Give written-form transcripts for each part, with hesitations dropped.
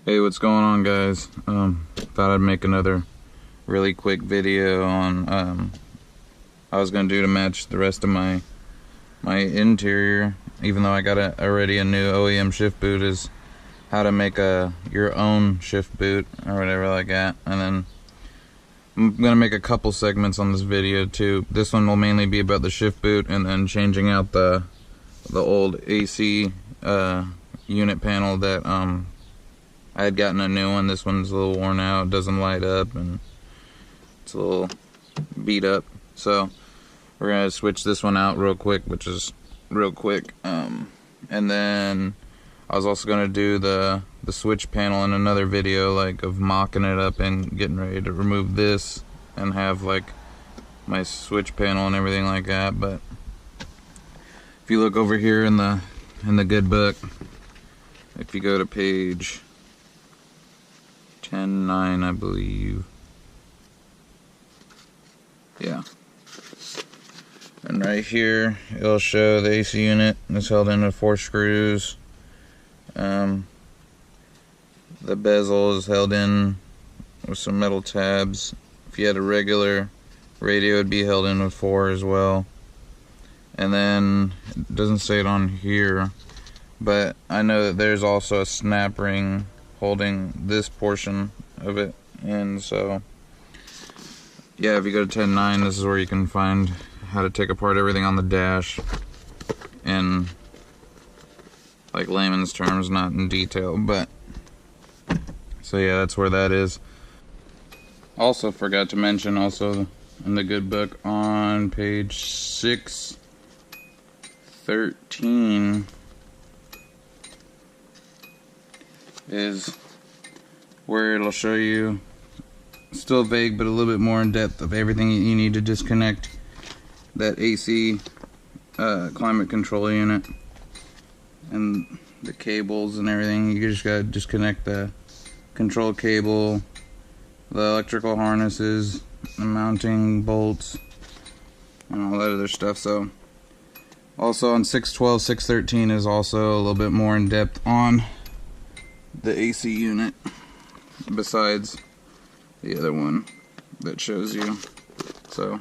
Hey, what's going on, guys? Thought I'd make another really quick video on I was gonna do to match the rest of my interior, even though I got already a new OEM shift boot, is how to make your own shift boot or whatever like that. And then I'm gonna make a couple segments on this video too. This one will mainly be about the shift boot and then changing out the old AC unit panel that I had gotten a new one. This one's a little worn out, doesn't light up, and it's a little beat up. So we're gonna switch this one out real quick, which is real quick. And then I was also gonna do the switch panel in another video, like of mocking it up and getting ready to remove this and have like my switch panel and everything like that. But if you look over here in the good book, if you go to page 10.9, I believe. Yeah. And right here, it'll show the AC unit is held in with 4 screws. The bezel is held in with some metal tabs. If you had a regular radio, it'd be held in with 4 as well. And then, it doesn't say it on here, but I know that there's also a snap ring holding this portion of it. And so yeah, if you go to 10.9, this is where you can find how to take apart everything on the dash in like layman's terms, not in detail. But so yeah, that's where that is. Also forgot to mention, also in the good book on page 613 is where it'll show you, still vague but a little bit more in depth, of everything you need to disconnect that AC climate control unit and the cables and everything. You just gotta disconnect the control cable, the electrical harnesses, the mounting bolts, and all that other stuff. So also on 613 is also a little bit more in depth on the AC unit, besides the other one that shows you. So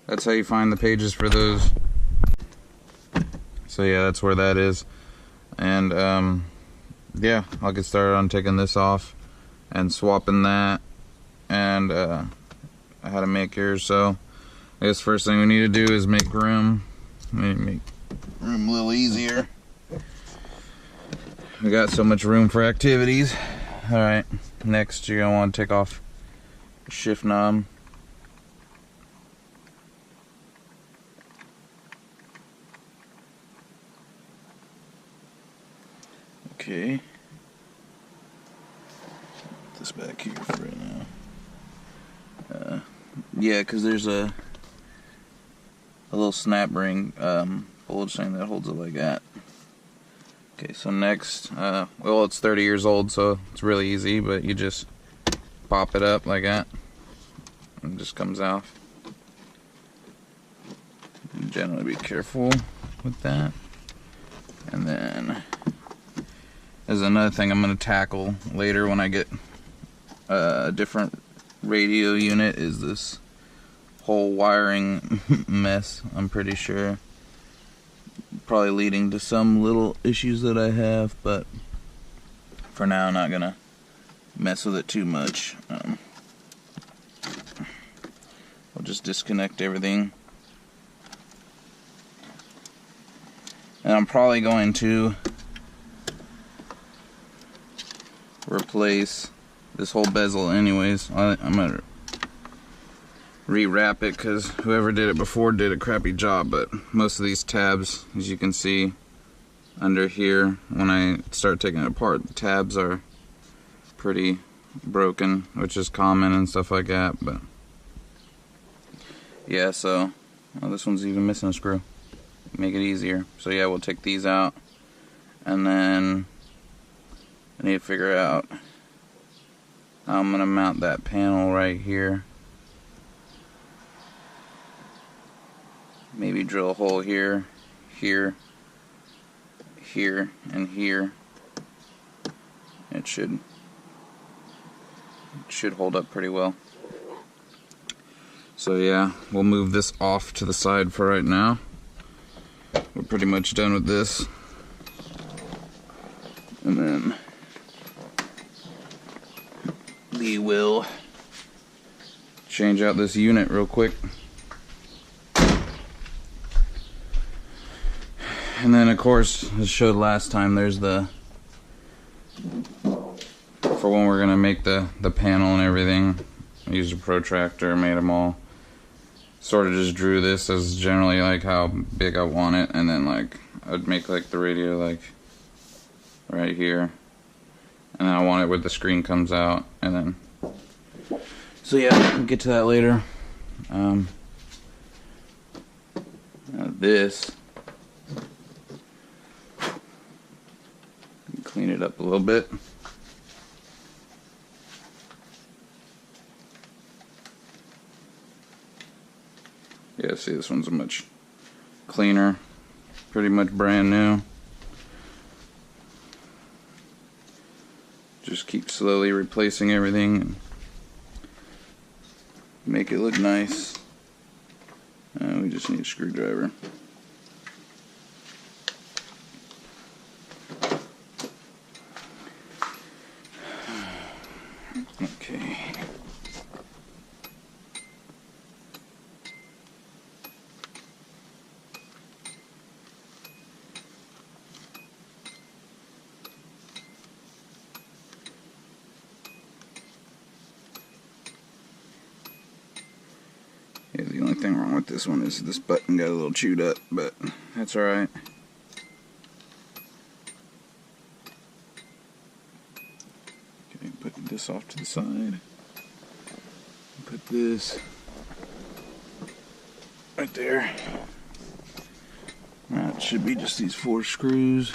that's how you find the pages for those. So yeah, that's where that is. And yeah, I'll get started on taking this off and swapping that, and how to make yours. So I guess first thing we need to do is make room. Make room a little easier. We got so much room for activities. Alright, next you're going to want to take off the shift knob. Okay. Put this back here for right now. Yeah, because there's a little snap ring bulge thing that holds it like that. Okay, so next, well, it's 30 years old, so it's really easy, but you just pop it up like that, and it just comes off. Generally be careful with that. And then, there's another thing I'm going to tackle later when I get a different radio unit, is this whole wiring mess, I'm pretty sure. Probably leading to some little issues that I have, but for now I'm not gonna mess with it too much. I'll just disconnect everything, and I'm probably going to replace this whole bezel anyways. I'm gonna rewrap it, because whoever did it before did a crappy job. But most of these tabs, as you can see under here, when I start taking it apart, the tabs are pretty broken, which is common and stuff like that. But yeah, so this one's even missing a screw. Make it easier. So yeah, we'll take these out, and then I need to figure out how I'm gonna mount that panel right here. Maybe drill a hole here, here, here, and here, and it should hold up pretty well. So yeah, we'll move this off to the side for right now. We're pretty much done with this. And then we will change out this unit real quick. And then of course, as showed last time, there's the, for when we're gonna make the panel and everything, I used a protractor, made them all. Sort of just drew this as generally like how big I want it, and then like I'd make like the radio like right here, and then I want it where the screen comes out, and then so yeah, we'll get to that later. This, clean it up a little bit. Yeah, see, this one's much cleaner, pretty much brand new. Just keep slowly replacing everything and make it look nice. And we just need a screwdriver. Okay. Yeah, the only thing wrong with this one is this button got a little chewed up, but that's alright. Okay, put this off to the side. Put this right there. Now it should be just these 4 screws.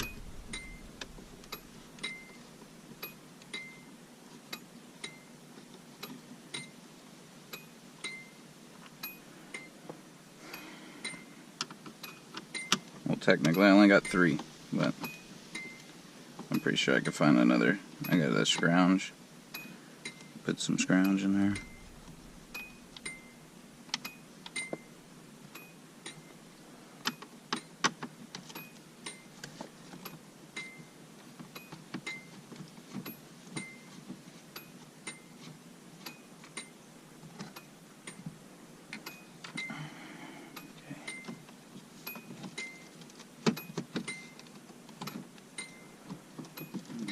Technically I only got 3, but I'm pretty sure I could find another. I got that scrounge. Put some scrounge in there.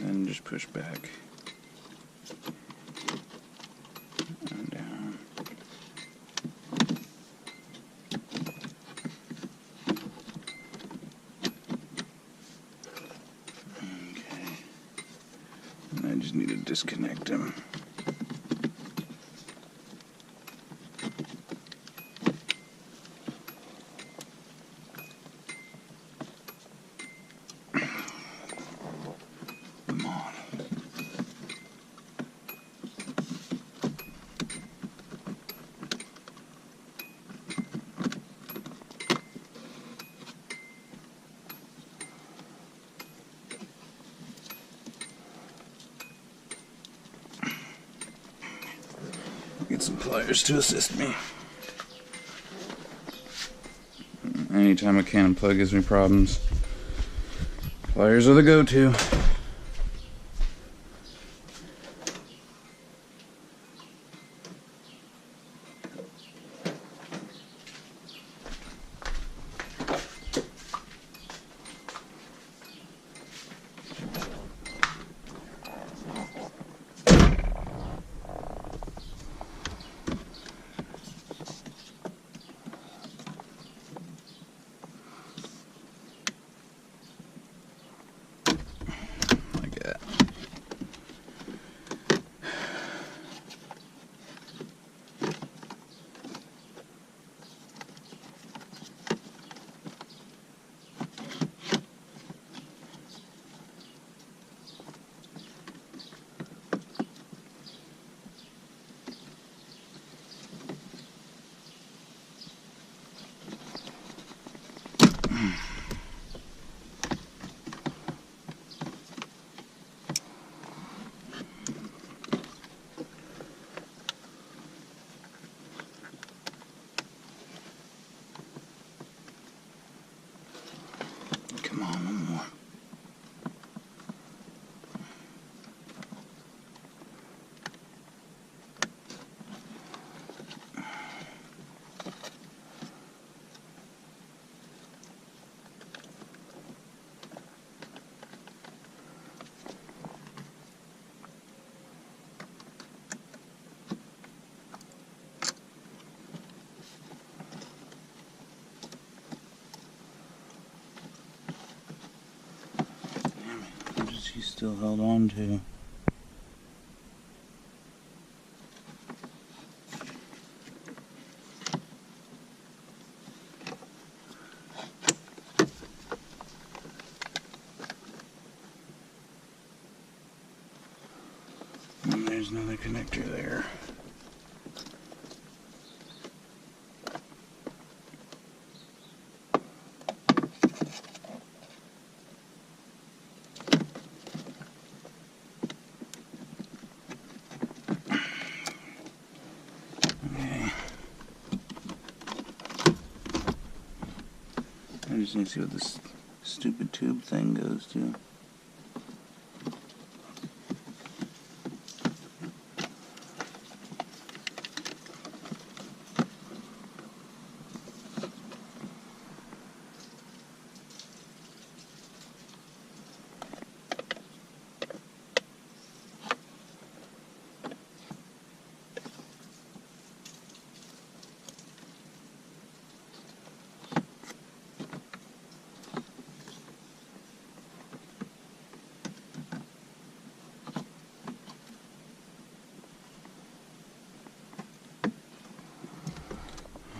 And just push back and down. Okay. And I just need to disconnect them. Get some pliers to assist me. Anytime a Canon plug gives me problems, pliers are the go-to. she's still held on to. And there's another connector there. I just need to see what this stupid tube thing goes to.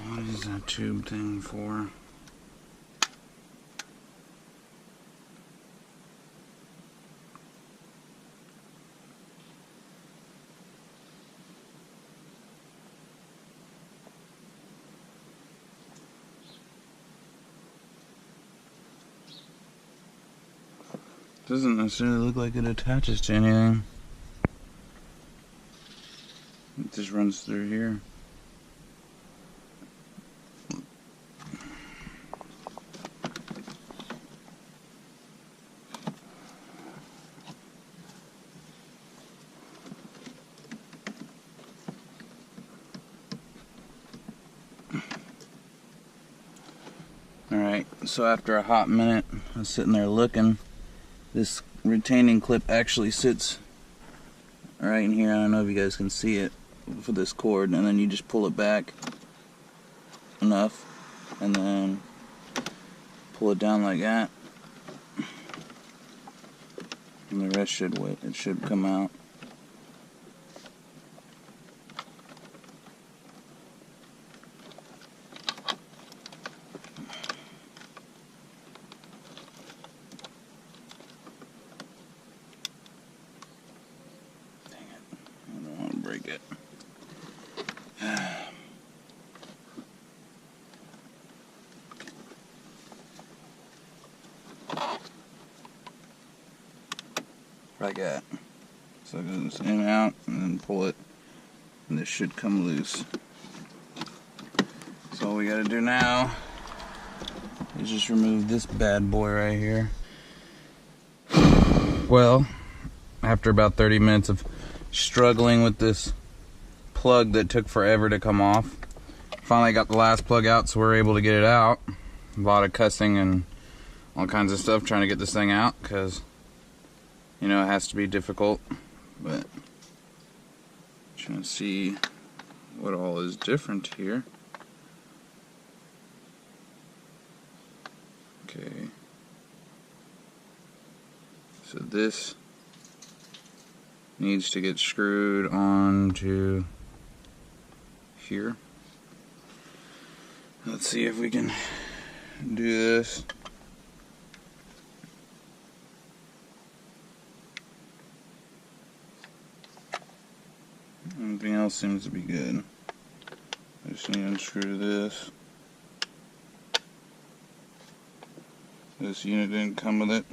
What is that tube thing for? Doesn't necessarily look like it attaches to anything. It just runs through here. Alright, so after a hot minute, I was sitting there looking. This retaining clip actually sits right in here. I don't know if you guys can see it for this cord, and then you just pull it back enough and then pull it down like that, and the rest should wait. It should come out. Break it. Like that. So go this in and out, and then pull it, and this should come loose. So all we gotta do now is just remove this bad boy right here. Well, after about 30 minutes of struggling with this plug that took forever to come off, finally got the last plug out, so we're able to get it out. A lot of cussing and all kinds of stuff trying to get this thing out, because you know it has to be difficult, but trying to see what all is different here. Okay, so this needs to get screwed onto here. Let's see if we can do this. Everything else seems to be good. I just need to unscrew this. This unit didn't come with it.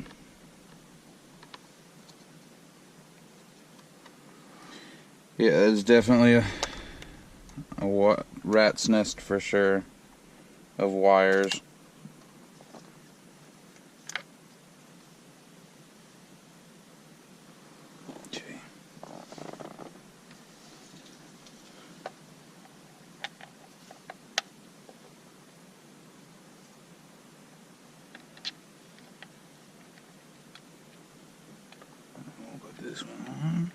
Yeah, it's definitely a rat's nest for sure of wires. Okay. We'll put this one on.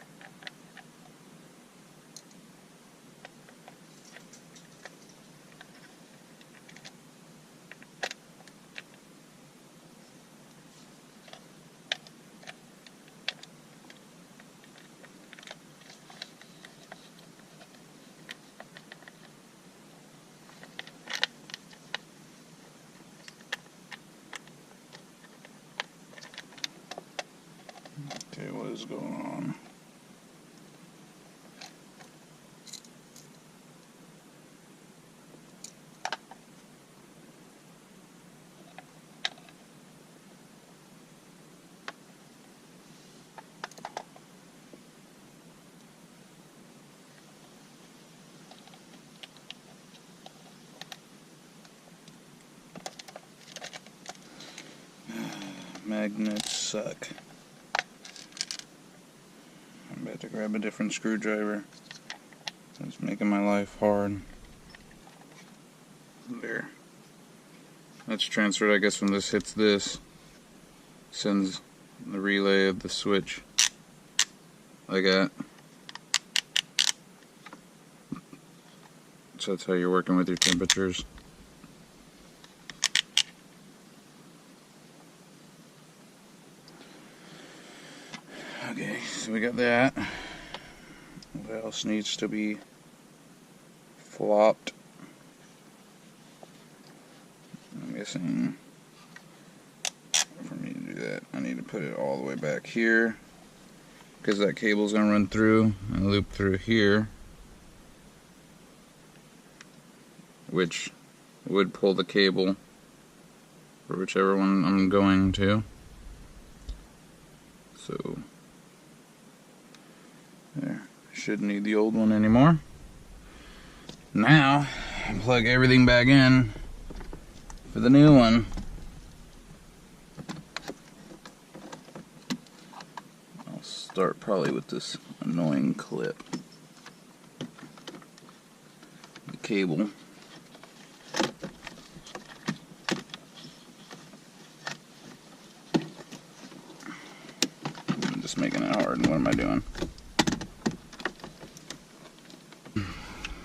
Okay, what is going on? Magnets suck. I'm about to grab a different screwdriver. It's making my life hard. There. That's transferred, I guess, when this hits this. Sends the relay of the switch. Like that. So that's how you're working with your temperatures. Okay, so we got that. What else needs to be flopped? I'm guessing for me to do that, I need to put it all the way back here because that cable's gonna run through and loop through here, which would pull the cable for whichever one I'm going to. So there, shouldn't need the old one anymore. Now plug everything back in for the new one. I'll start probably with this annoying clip. The cable. I'm just making it hard. What am I doing?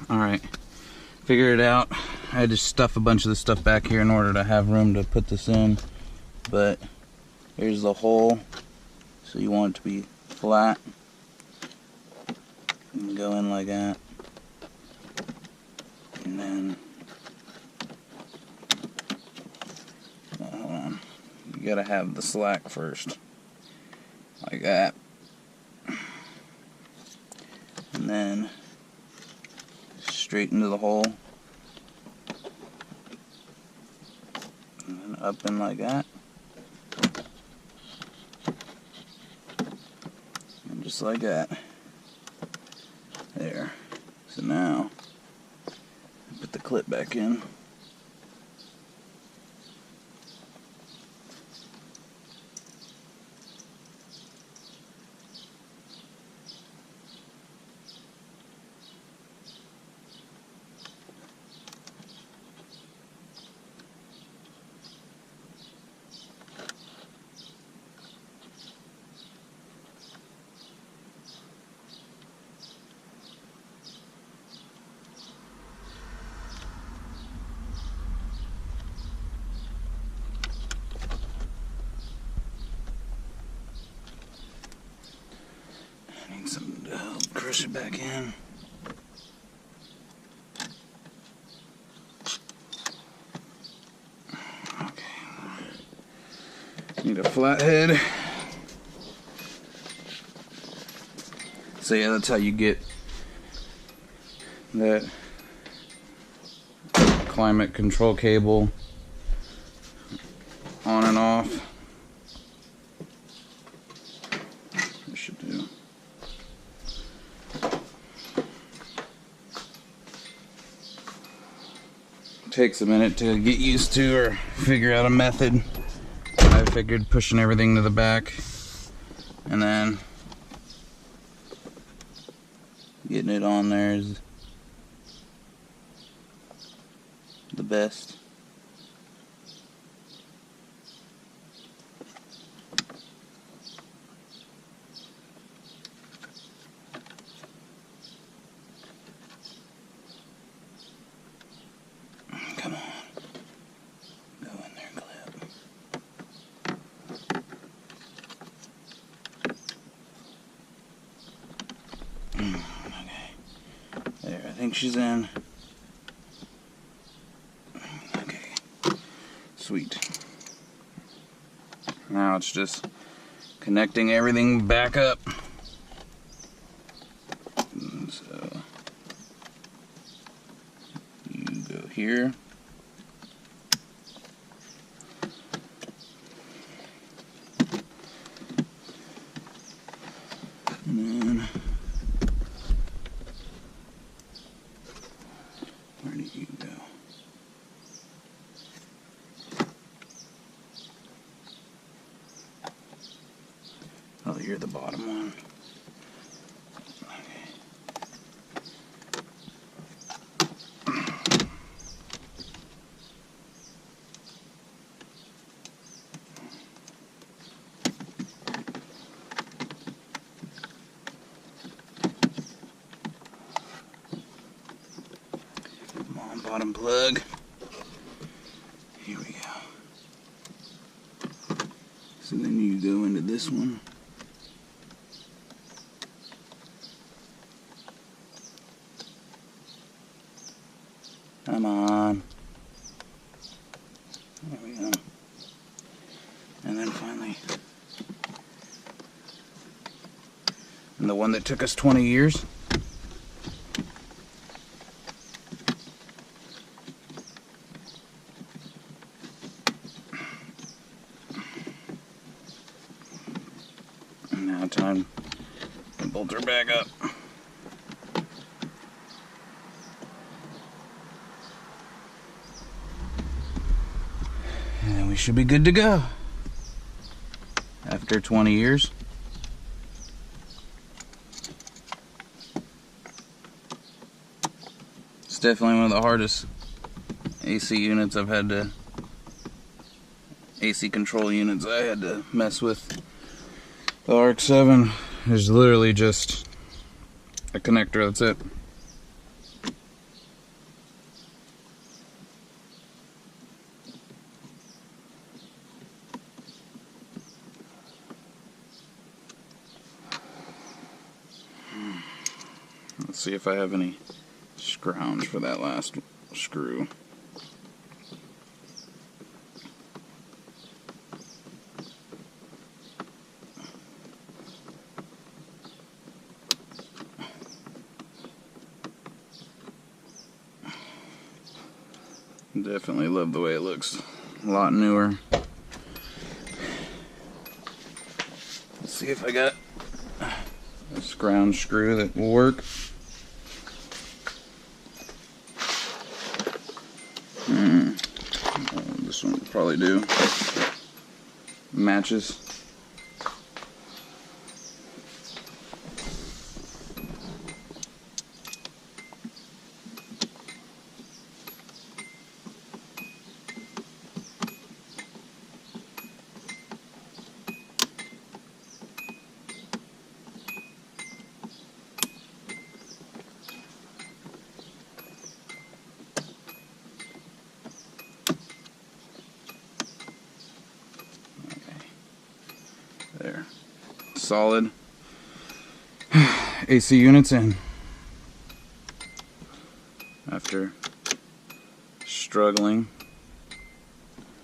Alright, figured it out. I had to stuff a bunch of this stuff back here in order to have room to put this in. But here's the hole. So you want it to be flat. You can go in like that. And then, hold on. You gotta have the slack first. Like that. And then straight into the hole. And then up in like that. And just like that. There. So now, put the clip back in. Need something to help crush it back in. Okay. Need a flathead. So yeah, that's how you get that climate control cable on and off. This should do. Takes a minute to get used to or figure out a method. I figured pushing everything to the back and then getting it on there is the best. Come on. Go in there, clip. Okay. There, I think she's in. Okay. Sweet. Now it's just connecting everything back up. So you go here. And then where do you go? Oh, you're the bottom one. Come on, bottom plug. Here we go. So then you go into this one. Come on. There we go. And then finally, and the one that took us 20 years. And now time to bolt her back up. And we should be good to go after 20 years. It's definitely one of the hardest AC units I've had to, AC control units I had to mess with. The RX-7 is literally just a connector, that's it. Let's see if I have any scrounge for that last screw. Definitely love the way it looks. A lot newer. Let's see if I got a scrounge screw that will work. This one will probably do. Matches. There. Solid AC units in. After struggling